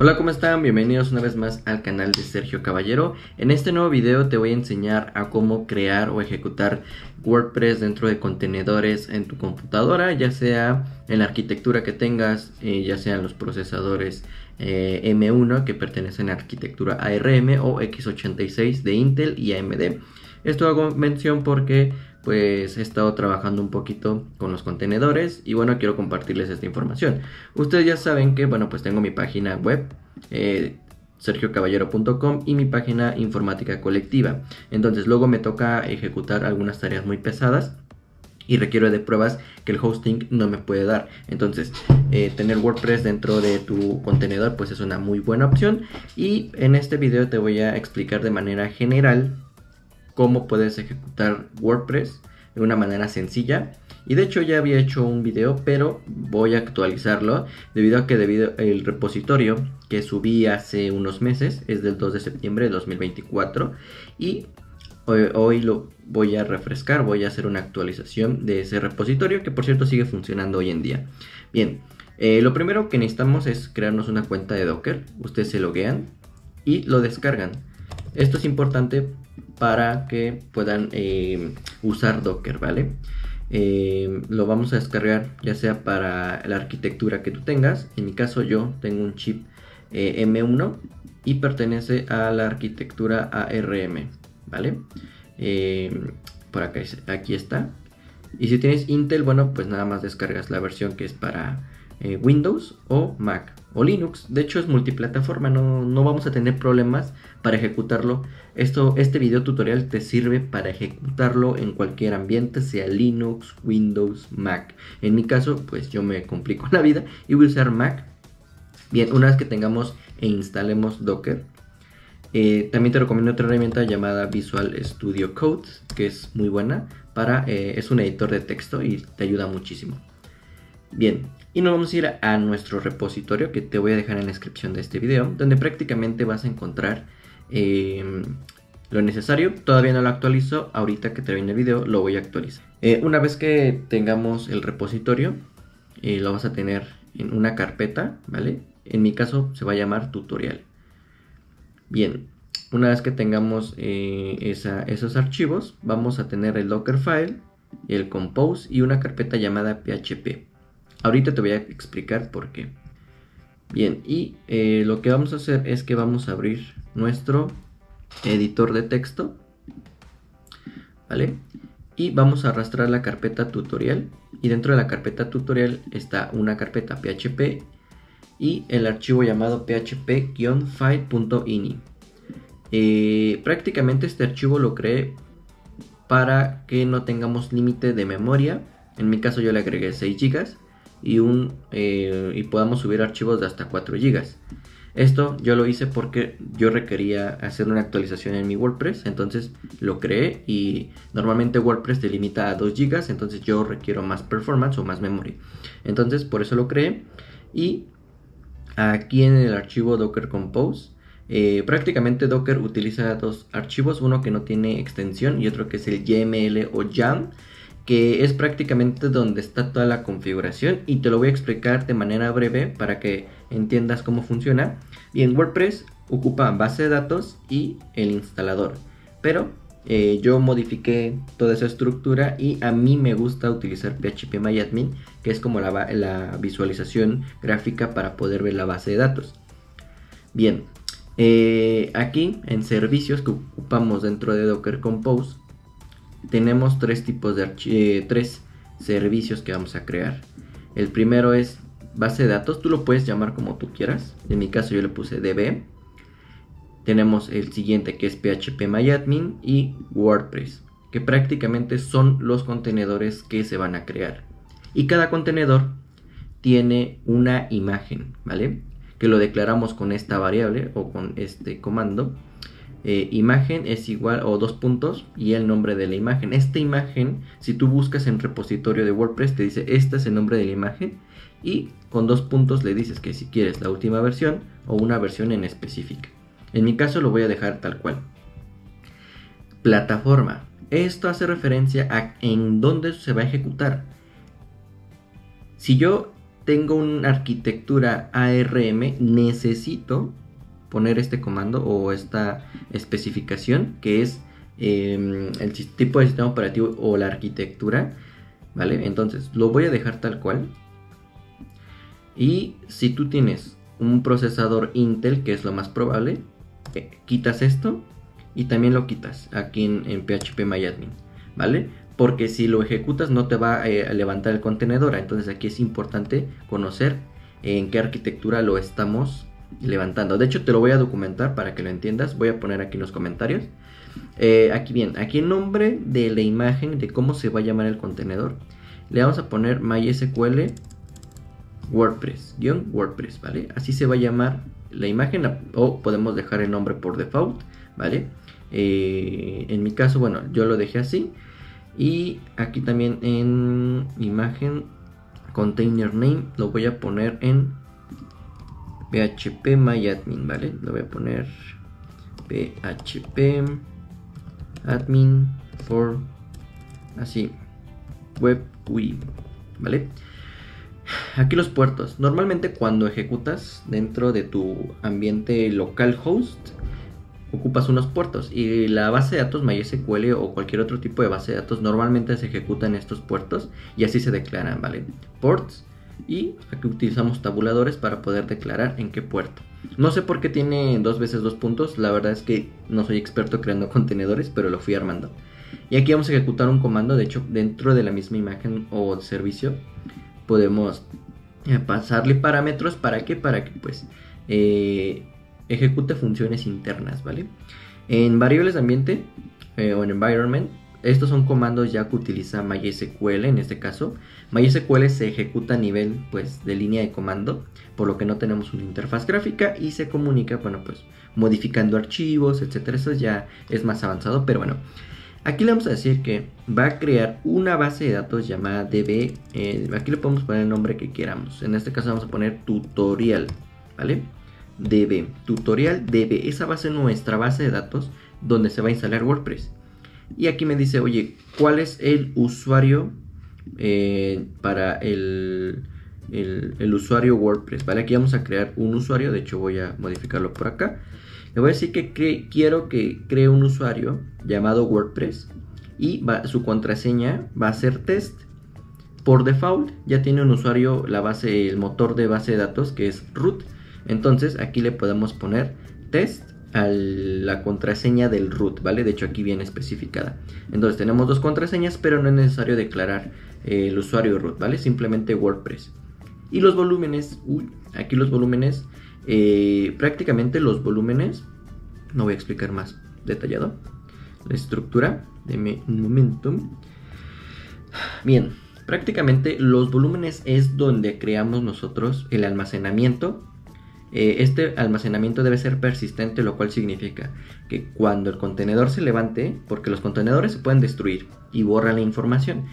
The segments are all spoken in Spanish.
Hola, ¿cómo están? Bienvenidos una vez más al canal de Sergio Caballero. En este nuevo video te voy a enseñar a cómo crear o ejecutar WordPress dentro de contenedores en tu computadora, ya sea en la arquitectura que tengas, ya sean los procesadores M1 que pertenecen a la arquitectura ARM o x86 de Intel y AMD. Esto hago mención porque pues he estado trabajando un poquito con los contenedores y bueno, quiero compartirles esta información. Ustedes ya saben que bueno, pues tengo mi página web sergiocaballero.com y mi página informática colectiva. Entonces luego me toca ejecutar algunas tareas muy pesadas y requiero de pruebas que el hosting no me puede dar. Entonces tener WordPress dentro de tu contenedor pues es una muy buena opción, y en este video te voy a explicar de manera general cómo puedes ejecutar WordPress de una manera sencilla. Y de hecho ya había hecho un video, pero voy a actualizarlo debido a que el repositorio que subí hace unos meses es del 2 de septiembre de 2024 y hoy lo voy a refrescar, voy a hacer una actualización de ese repositorio que por cierto sigue funcionando hoy en día. Bien, lo primero que necesitamos es crearnos una cuenta de Docker. Ustedes se loguean y lo descargan. Esto es importante para que puedan usar Docker, ¿vale? Lo vamos a descargar ya sea para la arquitectura que tú tengas. En mi caso yo tengo un chip M1 y pertenece a la arquitectura ARM, ¿vale? Por acá, aquí está. Y si tienes Intel, bueno, pues nada más descargas la versión que es para Windows o Mac o Linux. De hecho es multiplataforma, no vamos a tener problemas para ejecutarlo. Este video tutorial te sirve para ejecutarlo en cualquier ambiente, sea Linux, Windows, Mac. En mi caso pues yo me complico la vida y voy a usar Mac. Bien, una vez que tengamos e instalemos Docker, también te recomiendo otra herramienta llamada Visual Studio Code, que es muy buena es un editor de texto y te ayuda muchísimo. Bien, y nos vamos a ir a nuestro repositorio, que te voy a dejar en la descripción de este video, donde prácticamente vas a encontrar lo necesario. Todavía no lo actualizo, ahorita que termine el video lo voy a actualizar. Una vez que tengamos el repositorio, lo vas a tener en una carpeta, ¿vale? En mi caso se va a llamar tutorial. Bien, una vez que tengamos esos archivos, vamos a tener el Dockerfile, el Compose y una carpeta llamada PHP. Ahorita te voy a explicar por qué. Bien, y lo que vamos a hacer es que vamos a abrir nuestro editor de texto, ¿vale? Y vamos a arrastrar la carpeta tutorial, y dentro de la carpeta tutorial está una carpeta PHP y el archivo llamado php-file.ini. Prácticamente este archivo lo creé para que no tengamos límite de memoria. En mi caso yo le agregué 6 GB y podamos subir archivos de hasta 4 GB. Esto yo lo hice porque yo requería hacer una actualización en mi WordPress, entonces lo creé, y normalmente WordPress te limita a 2 GB, entonces yo requiero más performance o más memoria, entonces por eso lo creé. Y aquí en el archivo Docker Compose, prácticamente Docker utiliza dos archivos, uno que no tiene extensión y otro que es el YML o YAML, que es prácticamente donde está toda la configuración, y te lo voy a explicar de manera breve para que entiendas cómo funciona. Bien, WordPress ocupa base de datos y el instalador, pero yo modifiqué toda esa estructura y a mí me gusta utilizar PHP-MyAdmin, que es como la visualización gráfica para poder ver la base de datos. Bien, aquí en servicios que ocupamos dentro de Docker Compose tenemos tres tipos de tres servicios que vamos a crear. El primero es base de datos, tú lo puedes llamar como tú quieras, en mi caso yo le puse DB. Tenemos el siguiente, que es PHP-MyAdmin y WordPress, que prácticamente son los contenedores que se van a crear, y cada contenedor tiene una imagen, ¿vale? Que lo declaramos con esta variable o con este comando. Imagen es igual o 2 puntos y el nombre de la imagen. Esta imagen, si tú buscas en repositorio de WordPress, te dice este es el nombre de la imagen, y con 2 puntos le dices que si quieres la última versión o una versión en específica. En mi caso lo voy a dejar tal cual. Plataforma, esto hace referencia a en dónde se va a ejecutar. Si yo tengo una arquitectura ARM, necesito poner este comando o esta especificación, que es el tipo de sistema operativo o la arquitectura, ¿vale? Entonces lo voy a dejar tal cual. Y si tú tienes un procesador Intel, que es lo más probable, quitas esto y también lo quitas aquí en phpMyAdmin, ¿vale? Porque si lo ejecutas no te va a levantar el contenedor. Entonces aquí es importante conocer en qué arquitectura lo estamos levantando. De hecho te lo voy a documentar para que lo entiendas. Voy a poner aquí en los comentarios. Aquí el nombre de la imagen de cómo se va a llamar el contenedor, le vamos a poner MySQL WordPress, ¿vale? Así se va a llamar la imagen, o podemos dejar el nombre por default, ¿vale? En mi caso, bueno, yo lo dejé así. Y aquí también en imagen container name lo voy a poner en phpMyAdmin, ¿vale? Lo voy a poner phpAdmin for así web UI, ¿vale? Aquí los puertos. Normalmente cuando ejecutas dentro de tu ambiente localhost ocupas unos puertos, y la base de datos MySQL o cualquier otro tipo de base de datos normalmente se ejecutan estos puertos y así se declaran, ¿vale? Ports. Y aquí utilizamos tabuladores para poder declarar en qué puerto. No sé por qué tiene 2 veces 2 puntos. La verdad es que no soy experto creando contenedores, pero lo fui armando. Y aquí vamos a ejecutar un comando. De hecho, dentro de la misma imagen o servicio podemos pasarle parámetros. ¿Para qué? Para que pues ejecute funciones internas, ¿vale? En variables de ambiente o en environment, estos son comandos ya que utiliza MySQL. En este caso MySQL se ejecuta a nivel pues de línea de comando, por lo que no tenemos una interfaz gráfica y se comunica, bueno, pues modificando archivos, etcétera. Eso ya es más avanzado, pero bueno, aquí le vamos a decir que va a crear una base de datos llamada DB. Aquí le podemos poner el nombre que queramos. En este caso vamos a poner tutorial, ¿vale? DB, tutorial DB. Esa va a ser nuestra base de datos donde se va a instalar WordPress. Y aquí me dice, oye, ¿cuál es el usuario para el usuario WordPress? ¿Vale? Aquí vamos a crear un usuario. De hecho voy a modificarlo por acá. Le voy a decir que quiero que cree un usuario llamado WordPress y su contraseña va a ser test. Por default ya tiene un usuario el motor de base de datos, que es root. Entonces aquí le podemos poner test a la contraseña del root, ¿vale? De hecho aquí viene especificada. Entonces tenemos 2 contraseñas, pero no es necesario declarar el usuario root, ¿vale? Simplemente WordPress. Y los volúmenes, aquí los volúmenes, prácticamente los volúmenes, no voy a explicar más detallado la estructura, deme un momento. Bien, prácticamente los volúmenes es donde creamos nosotros el almacenamiento. Este almacenamiento debe ser persistente, lo cual significa que cuando el contenedor se levante, porque los contenedores se pueden destruir y borran la información,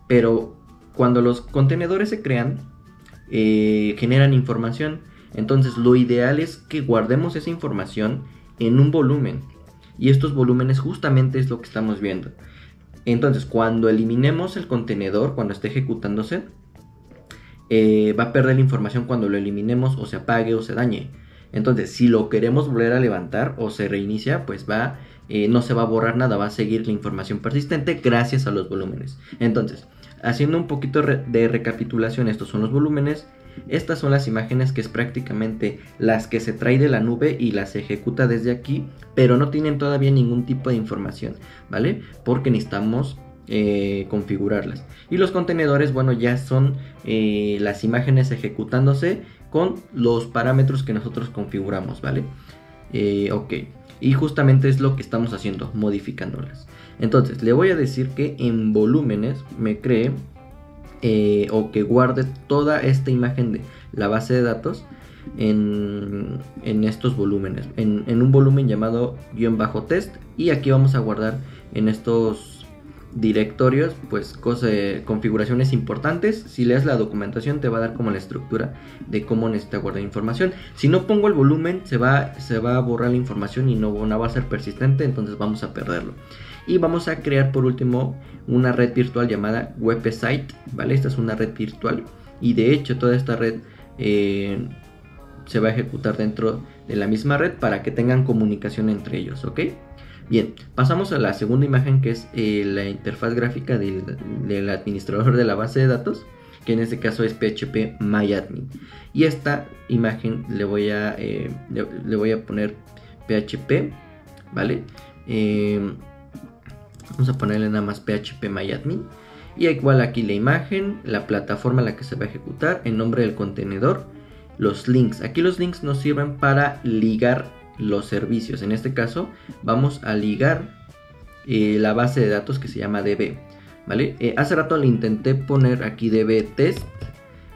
pero cuando los contenedores se crean, generan información. Entonces lo ideal es que guardemos esa información en un volumen, y estos volúmenes justamente es lo que estamos viendo. Entonces cuando eliminemos el contenedor, cuando esté ejecutándose, va a perder la información cuando lo eliminemos, o se apague o se dañe. Entonces si lo queremos volver a levantar o se reinicia, pues no se va a borrar nada, va a seguir la información persistente gracias a los volúmenes. Entonces, haciendo un poquito de recapitulación, estos son los volúmenes. Estas son las imágenes, que es prácticamente las que se trae de la nube y las ejecuta desde aquí, pero no tienen todavía ningún tipo de información, ¿vale? Porque necesitamos configurarlas. Y los contenedores, bueno, ya son las imágenes ejecutándose con los parámetros que nosotros configuramos, ¿vale? Ok, y justamente es lo que estamos haciendo, modificándolas. Entonces le voy a decir que en volúmenes me cree o que guarde toda esta imagen de la base de datos en estos volúmenes, en un volumen llamado --test. Y aquí vamos a guardar en estos directorios pues configuraciones importantes. Si lees la documentación te va a dar como la estructura de cómo necesita guardar información. Si no pongo el volumen se va a borrar la información y no va a ser persistente, entonces vamos a perderlo. Y vamos a crear por último una red virtual llamada website, ¿vale? Esta es una red virtual y de hecho toda esta red se va a ejecutar dentro de la misma red para que tengan comunicación entre ellos, ¿ok? Bien, pasamos a la segunda imagen, que es la interfaz gráfica del administrador de la base de datos, que en este caso es phpMyAdmin. Y esta imagen le voy a poner PHP, ¿vale? Vamos a ponerle nada más phpMyAdmin. Y igual aquí la imagen, la plataforma en la que se va a ejecutar, el nombre del contenedor, los links. Aquí los links nos sirven para ligar los servicios. En este caso vamos a ligar la base de datos que se llama DB, ¿vale? Hace rato le intenté poner aquí DB test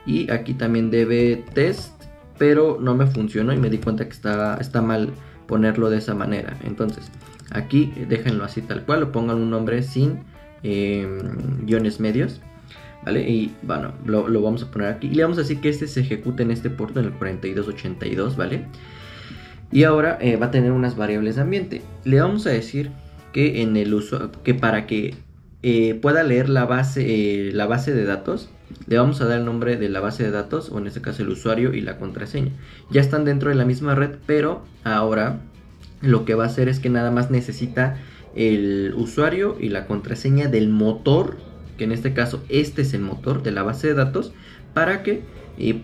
y aquí también DB test, pero no me funcionó y me di cuenta que está mal ponerlo de esa manera. Entonces aquí déjenlo así tal cual, o pongan un nombre sin guiones medios, ¿vale? Y bueno, lo vamos a poner aquí y le vamos a decir que este se ejecute en este puerto, en el 4282, ¿vale? Y ahora va a tener unas variables de ambiente. Le vamos a decir que en el uso, que para que pueda leer la base de datos, le vamos a dar el nombre de la base de datos, o en este caso el usuario y la contraseña. Ya están dentro de la misma red, pero ahora lo que va a hacer es que nada más necesita el usuario y la contraseña del motor, que en este caso este es el motor de la base de datos, para que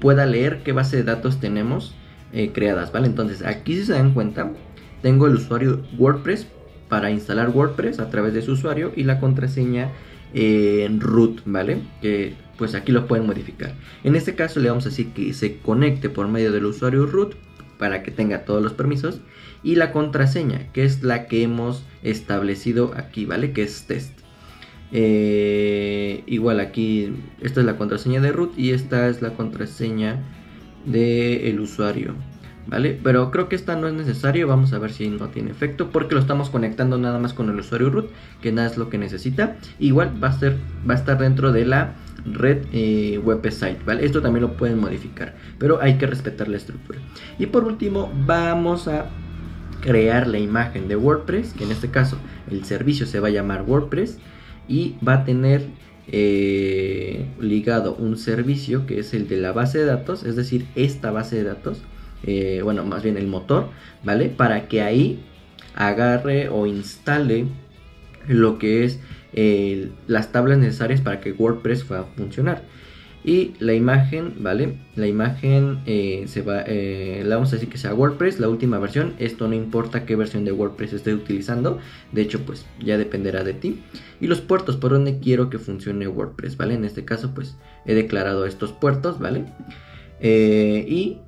pueda leer qué base de datos tenemos creadas, ¿vale? Entonces aquí, si se dan cuenta, tengo el usuario WordPress para instalar WordPress a través de su usuario y la contraseña root, ¿vale? Que pues aquí lo pueden modificar. En este caso le vamos a decir que se conecte por medio del usuario root para que tenga todos los permisos, y la contraseña, que es la que hemos establecido aquí, ¿vale? Que es test. Igual aquí, esta es la contraseña de root y esta es la contraseña del usuario, ¿vale? Pero creo que esta no es necesario. Vamos a ver si no tiene efecto, porque lo estamos conectando nada más con el usuario root, que nada es lo que necesita. Igual va a estar dentro de la red website, ¿vale? Esto también lo pueden modificar, pero hay que respetar la estructura. Y por último vamos a crear la imagen de WordPress, que en este caso el servicio se va a llamar WordPress y va a tener ligado un servicio que es el de la base de datos, es decir, esta base de datos, bueno, más bien el motor, ¿vale? Para que ahí agarre o instale lo que es las tablas necesarias para que WordPress pueda funcionar. Y la imagen, ¿vale? La imagen le vamos a decir que sea WordPress, la última versión. Esto no importa qué versión de WordPress esté utilizando, de hecho pues ya dependerá de ti. Y los puertos por donde quiero que funcione WordPress, ¿vale? En este caso pues he declarado estos puertos, ¿vale? Y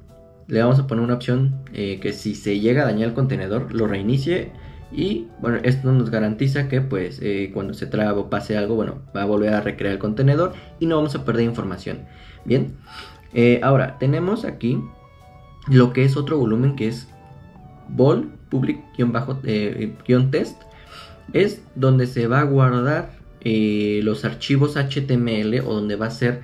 le vamos a poner una opción que si se llega a dañar el contenedor lo reinicie. Y bueno, esto nos garantiza que pues cuando se trabe o pase algo, bueno, va a volver a recrear el contenedor y no vamos a perder información. Bien, ahora tenemos aquí lo que es otro volumen, que es vol public-test. Es donde se va a guardar los archivos HTML, o donde va a ser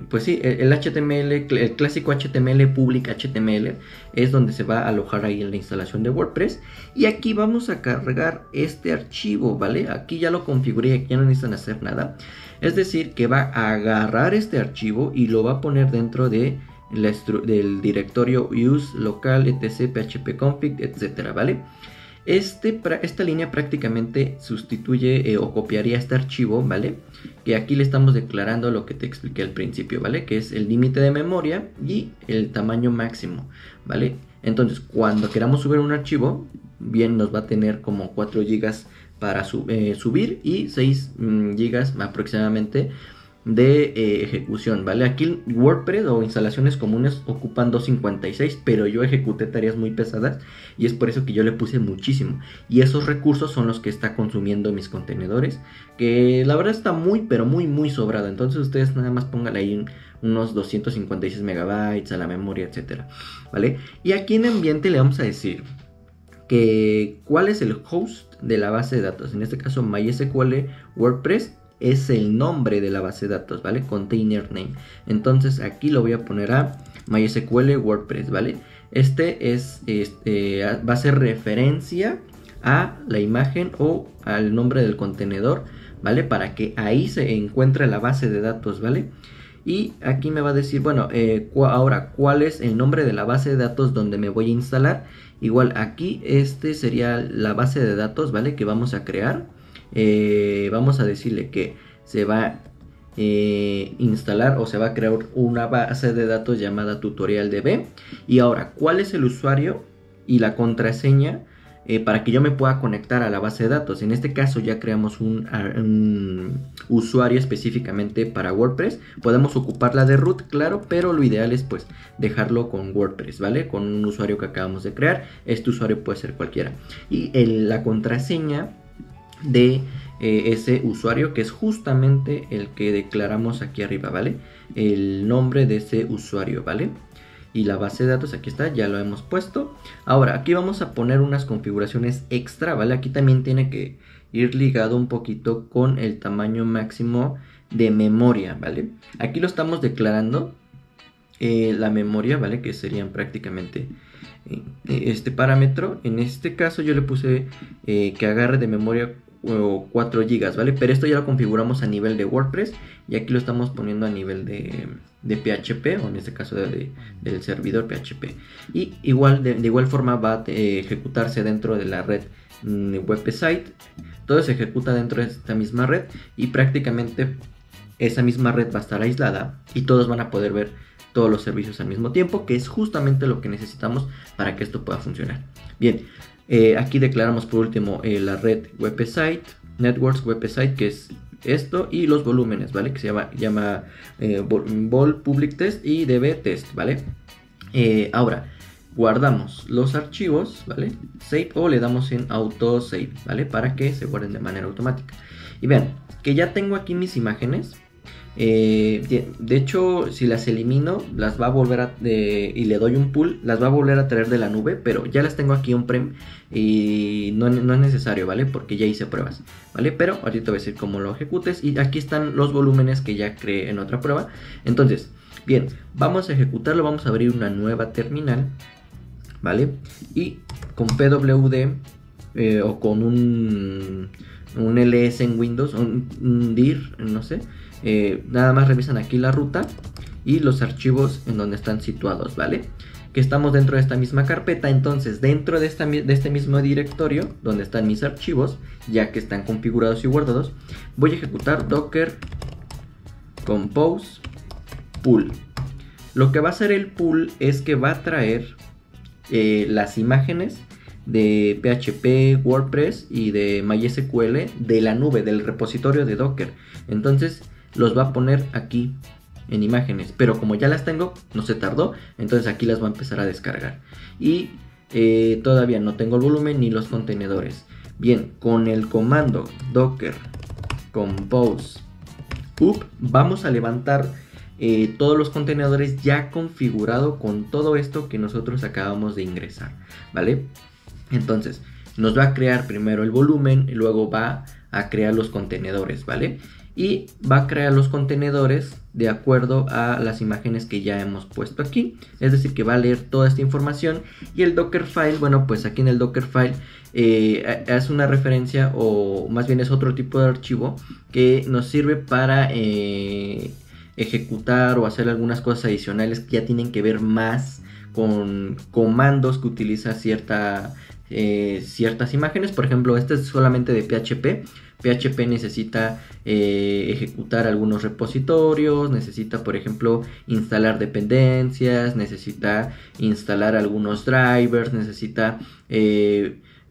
pues sí, el HTML, el clásico HTML, public HTML, es donde se va a alojar ahí en la instalación de WordPress. Y aquí vamos a cargar este archivo, ¿vale? Aquí ya lo configuré, aquí ya no necesitan hacer nada. Es decir, que va a agarrar este archivo y lo va a poner dentro de del directorio use local etc php config, etcétera, ¿vale? Esta línea prácticamente sustituye o copiaría este archivo, ¿vale? Que aquí le estamos declarando lo que te expliqué al principio, ¿vale? Que es el límite de memoria y el tamaño máximo, ¿vale? Entonces, cuando queramos subir un archivo, bien, nos va a tener como 4 GB para subir y 6 GB aproximadamente de ejecución, ¿vale? Aquí WordPress o instalaciones comunes ocupan 256, pero yo ejecuté tareas muy pesadas y es por eso que yo le puse muchísimo, y esos recursos son los que está consumiendo mis contenedores, que la verdad está muy, pero muy sobrado. Entonces ustedes nada más pónganle ahí unos 256 megabytes a la memoria, etcétera, ¿vale? Y aquí en ambiente le vamos a decir que cuál es el host de la base de datos. En este caso MySQL WordPress es el nombre de la base de datos, ¿vale? Container name. Entonces aquí lo voy a poner a MySQL WordPress, ¿vale? Va a ser referencia a la imagen o al nombre del contenedor, ¿vale? Para que ahí se encuentre la base de datos, ¿vale? Y aquí me va a decir, bueno, ahora, ¿cuál es el nombre de la base de datos donde me voy a instalar? Igual aquí, este sería la base de datos, ¿vale? Que vamos a crear. Vamos a decirle que se va a instalar o se va a crear una base de datos llamada tutorial.db. Y ahora, ¿cuál es el usuario y la contraseña para que yo me pueda conectar a la base de datos? En este caso ya creamos un usuario específicamente para WordPress. Podemos ocuparla de root, claro, pero lo ideal es pues dejarlo con WordPress, ¿vale? Con un usuario que acabamos de crear. Este usuario puede ser cualquiera. Y la contraseña de ese usuario, que es justamente el que declaramos aquí arriba, ¿vale? El nombre de ese usuario, ¿vale? Y la base de datos, aquí está, ya lo hemos puesto. Ahora, aquí vamos a poner unas configuraciones extra, ¿vale? Aquí también tiene que ir ligado un poquito con el tamaño máximo de memoria, ¿vale? Aquí lo estamos declarando, la memoria, ¿vale? Que serían prácticamente este parámetro. En este caso yo le puse que agarre de memoria 4 GB, ¿vale? Pero esto ya lo configuramos a nivel de WordPress y aquí lo estamos poniendo a nivel de PHP, o en este caso del servidor PHP. Y igual de igual forma va a ejecutarse dentro de la red website. Todo se ejecuta dentro de esta misma red y prácticamente esa misma red va a estar aislada y todos van a poder ver todos los servicios al mismo tiempo, que es justamente lo que necesitamos para que esto pueda funcionar. Bien, aquí declaramos por último la red website, networks website, que es esto, y los volúmenes, ¿vale? Que se llama vol public test y db test, ¿vale? Ahora guardamos los archivos, ¿vale? Save, o le damos en auto save, ¿vale? Para que se guarden de manera automática. Y vean que ya tengo aquí mis imágenes. De hecho, si las elimino, las va a volver y le doy un pull, las va a volver a traer de la nube, pero ya las tengo aquí on-prem y no es necesario, ¿vale? Porque ya hice pruebas, ¿vale? Pero ahorita te voy a decir cómo lo ejecutes, y aquí están los volúmenes que ya creé en otra prueba. Entonces, bien, vamos a ejecutarlo, vamos a abrir una nueva terminal, ¿vale? Y con pwd o con un ls en Windows, un dir, no sé. Nada más revisan aquí la ruta y los archivos en donde están situados, ¿vale? Que estamos dentro de esta misma carpeta. Entonces dentro de este mismo directorio donde están mis archivos, ya que están configurados y guardados, voy a ejecutar docker compose pull. Lo que va a hacer el pull es que va a traer las imágenes de PHP, WordPress y de MySQL de la nube, del repositorio de Docker. Entonces los va a poner aquí en imágenes, pero como ya las tengo, no se tardó, entonces aquí las va a empezar a descargar. Y todavía no tengo el volumen ni los contenedores. Bien, con el comando docker compose up vamos a levantar todos los contenedores ya configurado con todo esto que nosotros acabamos de ingresar, ¿vale? Entonces nos va a crear primero el volumen y luego va a crear los contenedores, ¿vale? Y va a crear los contenedores de acuerdo a las imágenes que ya hemos puesto aquí. Es decir, que va a leer toda esta información. Y el Dockerfile, bueno, pues aquí en el Dockerfile es una referencia, o más bien es otro tipo de archivo que nos sirve para ejecutar o hacer algunas cosas adicionales que ya tienen que ver más con comandos que utiliza ciertas imágenes. Por ejemplo, este es solamente de PHP. PHP necesita ejecutar algunos repositorios, necesita, por ejemplo, instalar dependencias, necesita instalar algunos drivers, necesita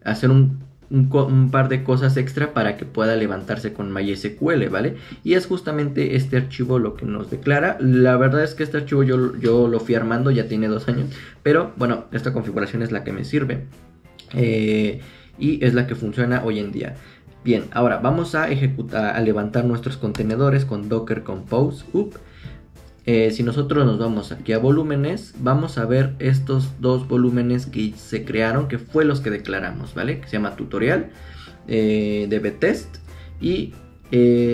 hacer un par de cosas extra para que pueda levantarse con MySQL, ¿vale? Y es justamente este archivo lo que nos declara. La verdad es que este archivo yo lo fui armando, ya tiene 2 años, pero bueno, esta configuración es la que me sirve y es la que funciona hoy en día. Bien, ahora vamos a levantar nuestros contenedores con docker compose up. Si nosotros nos vamos aquí a volúmenes, vamos a ver estos dos volúmenes que se crearon, que fue los que declaramos, ¿vale? Que se llama tutorial, dbtest, y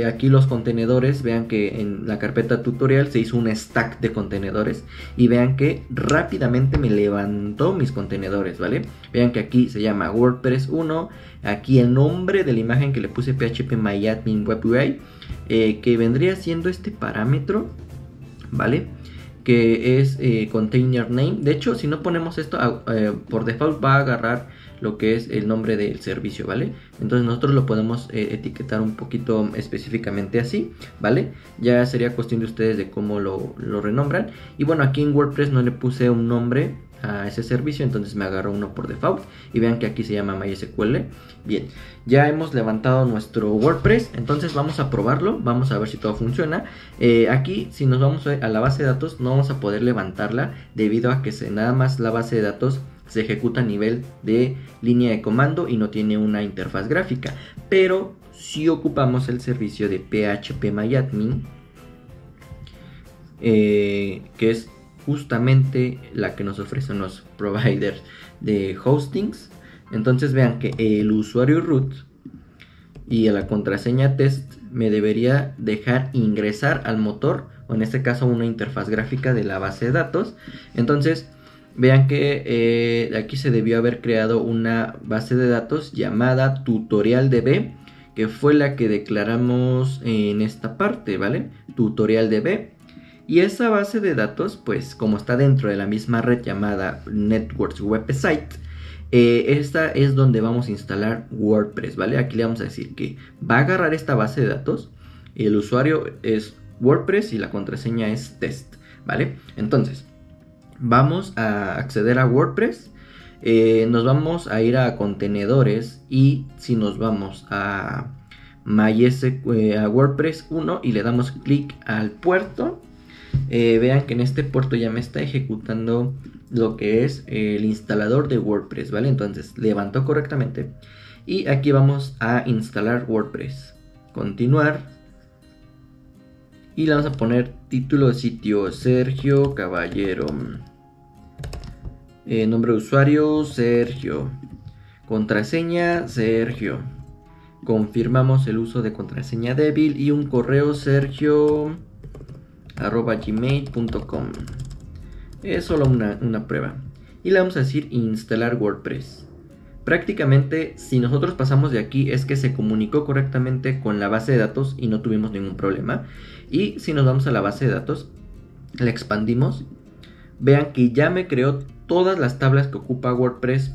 aquí los contenedores. Vean que en la carpeta tutorial se hizo un stack de contenedores y vean que rápidamente me levantó mis contenedores, ¿vale? Vean que aquí se llama WordPress 1, aquí el nombre de la imagen que le puse PHP MyAdmin Web UI, que vendría siendo este parámetro. ¿vale? Que es container name. De hecho, si no ponemos esto, por default va a agarrar lo que es el nombre del servicio, ¿vale? Entonces nosotros lo podemos etiquetar un poquito específicamente así, ¿vale? Ya sería cuestión de ustedes de cómo lo renombran. Y bueno, aquí en WordPress no le puse un nombre a ese servicio, entonces me agarró uno por default. Y vean que aquí se llama MySQL. Bien, ya hemos levantado nuestro WordPress, entonces vamos a probarlo, vamos a ver si todo funciona. Aquí, si nos vamos a la base de datos, no vamos a poder levantarla debido a que nada más la base de datos se ejecuta a nivel de línea de comando y no tiene una interfaz gráfica. Pero si ocupamos el servicio de PHPMyAdmin, que es justamente la que nos ofrecen los providers de hostings. Entonces vean que el usuario root y la contraseña test me debería dejar ingresar al motor, o en este caso una interfaz gráfica de la base de datos. Entonces vean que aquí se debió haber creado una base de datos llamada tutorialdb, que fue la que declaramos en esta parte, ¿vale? Tutorialdb. Y esa base de datos, pues como está dentro de la misma red llamada Networks Website, esta es donde vamos a instalar WordPress, ¿vale? Aquí le vamos a decir que va a agarrar esta base de datos, el usuario es WordPress y la contraseña es test, ¿vale? Entonces, vamos a acceder a WordPress, nos vamos a ir a contenedores y si nos vamos a a WordPress 1 y le damos clic al puerto, vean que en este puerto ya me está ejecutando lo que es el instalador de WordPress, ¿vale? Entonces levantó correctamente y aquí vamos a instalar WordPress, continuar y le vamos a poner título de sitio Sergio Caballero, nombre de usuario Sergio, contraseña Sergio, confirmamos el uso de contraseña débil y un correo sergio@gmail.com. Es solo una prueba y le vamos a decir instalar WordPress. Prácticamente si nosotros pasamos de aquí es que se comunicó correctamente con la base de datos y no tuvimos ningún problema. Y si nos vamos a la base de datos, la expandimos, vean que ya me creó todas las tablas que ocupa WordPress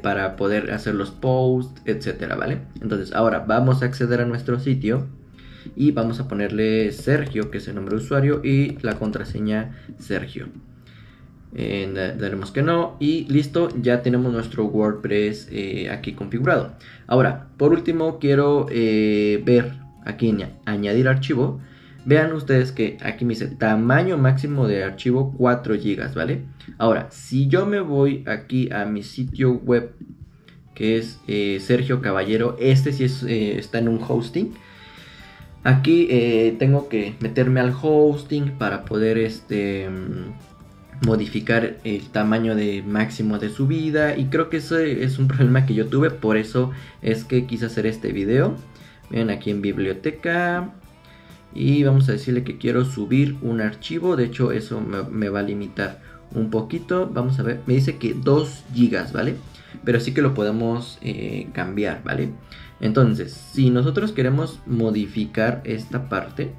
para poder hacer los posts, etcétera, ¿vale? Entonces ahora vamos a acceder a nuestro sitio y vamos a ponerle Sergio, que es el nombre de usuario, y la contraseña Sergio. Daremos que no y listo, ya tenemos nuestro WordPress aquí configurado. Ahora, por último, quiero ver aquí en añadir archivo. Vean ustedes que aquí me dice tamaño máximo de archivo 4 GB, ¿vale? Ahora, si yo me voy aquí a mi sitio web, que es Sergio Caballero, este sí está en un hosting. Aquí tengo que meterme al hosting para poder modificar el tamaño de máximo de subida, y creo que ese es un problema que yo tuve, por eso es que quise hacer este video. Ven aquí en biblioteca y vamos a decirle que quiero subir un archivo. De hecho eso me va a limitar un poquito. Vamos a ver, me dice que 2 GB, ¿vale? Pero sí que lo podemos cambiar, ¿vale? Entonces, si nosotros queremos modificar esta parte,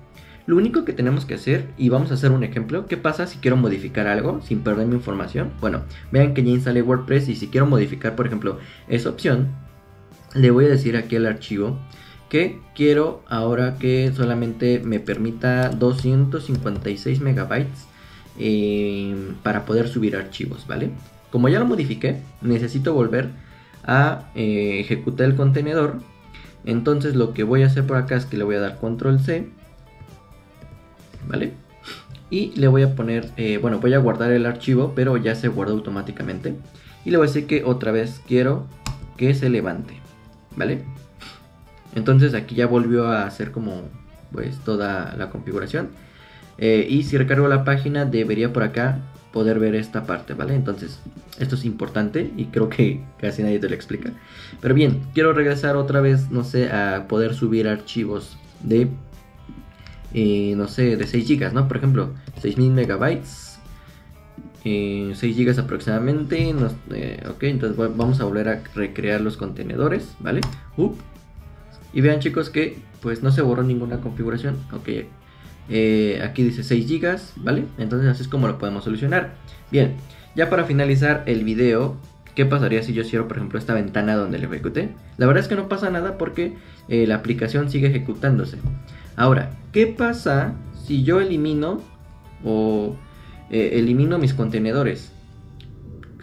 lo único que tenemos que hacer, y vamos a hacer un ejemplo, ¿qué pasa si quiero modificar algo sin perder mi información? Bueno, vean que ya instalé WordPress y si quiero modificar, por ejemplo, esa opción, le voy a decir aquí al archivo que quiero ahora que solamente me permita 256 megabytes para poder subir archivos, ¿vale? Como ya lo modifiqué, necesito volver a ejecutar el contenedor. Entonces lo que voy a hacer por acá es que le voy a dar control C, ¿vale? Y le voy a poner, bueno, voy a guardar el archivo, pero ya se guardó automáticamente. Y le voy a decir que otra vez quiero que se levante, ¿vale? Entonces aquí ya volvió a hacer como pues toda la configuración. Y si recargo la página debería por acá poder ver esta parte, ¿vale? Entonces esto es importante y creo que casi nadie te lo explica. Pero bien, quiero regresar otra vez, no sé, a poder subir archivos de no sé, de 6 GB, ¿no? Por ejemplo, 6000 megabytes, 6 GB aproximadamente. Ok, entonces vamos a volver a recrear los contenedores, ¿vale? Y vean chicos que pues no se borró ninguna configuración. Ok, Aquí dice 6 GB, ¿vale? Entonces así es como lo podemos solucionar. Bien, ya para finalizar el video, ¿qué pasaría si yo cierro, por ejemplo, esta ventana donde lo ejecuté? La verdad es que no pasa nada porque la aplicación sigue ejecutándose. Ahora, ¿qué pasa si yo elimino elimino mis contenedores?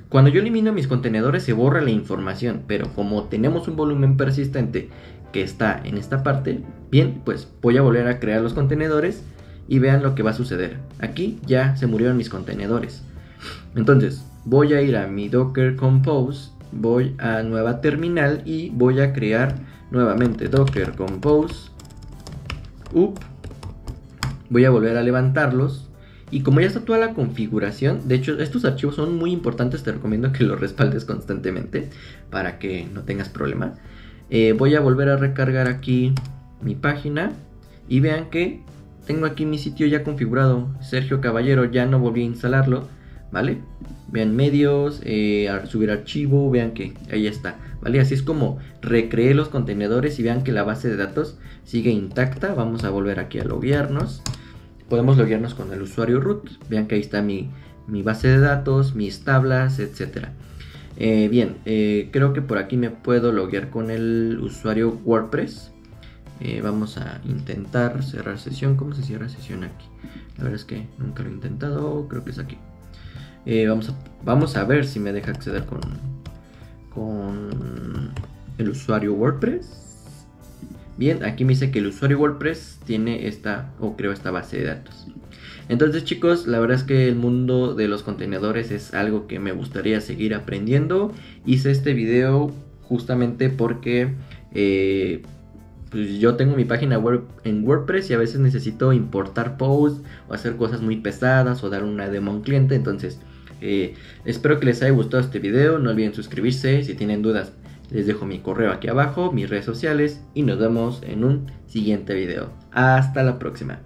Cuando yo elimino mis contenedores se borra la información, pero como tenemos un volumen persistente que está en esta parte, bien, pues voy a volver a crear los contenedores y vean lo que va a suceder. Aquí ya se murieron mis contenedores. Entonces voy a ir a mi Docker Compose, voy a nueva terminal y voy a crear nuevamente Docker Compose. Voy a volver a levantarlos. Y como ya está toda la configuración, de hecho estos archivos son muy importantes, te recomiendo que los respaldes constantemente para que no tengas problema. Voy a volver a recargar aquí mi página y vean que tengo aquí mi sitio ya configurado. Sergio Caballero, ya no volví a instalarlo, ¿vale? Vean medios, subir archivo, vean que ahí está, ¿vale? Así es como recreé los contenedores y vean que la base de datos sigue intacta. Vamos a volver aquí a loguearnos. Podemos loguearnos con el usuario root. Vean que ahí está mi base de datos, mis tablas, etc. Bien, creo que por aquí me puedo loguear con el usuario WordPress. Vamos a intentar cerrar sesión. ¿Cómo se cierra sesión aquí? La verdad es que nunca lo he intentado. Creo que es aquí. Vamos a ver si me deja acceder con el usuario WordPress. Bien, aquí me dice que el usuario WordPress tiene creó esta base de datos. Entonces, chicos, la verdad es que el mundo de los contenedores es algo que me gustaría seguir aprendiendo. Hice este video justamente porque pues yo tengo mi página web en WordPress y a veces necesito importar posts o hacer cosas muy pesadas o dar una demo a un cliente. Entonces, espero que les haya gustado este video. No olviden suscribirse. Si tienen dudas, les dejo mi correo aquí abajo, mis redes sociales y nos vemos en un siguiente video. Hasta la próxima.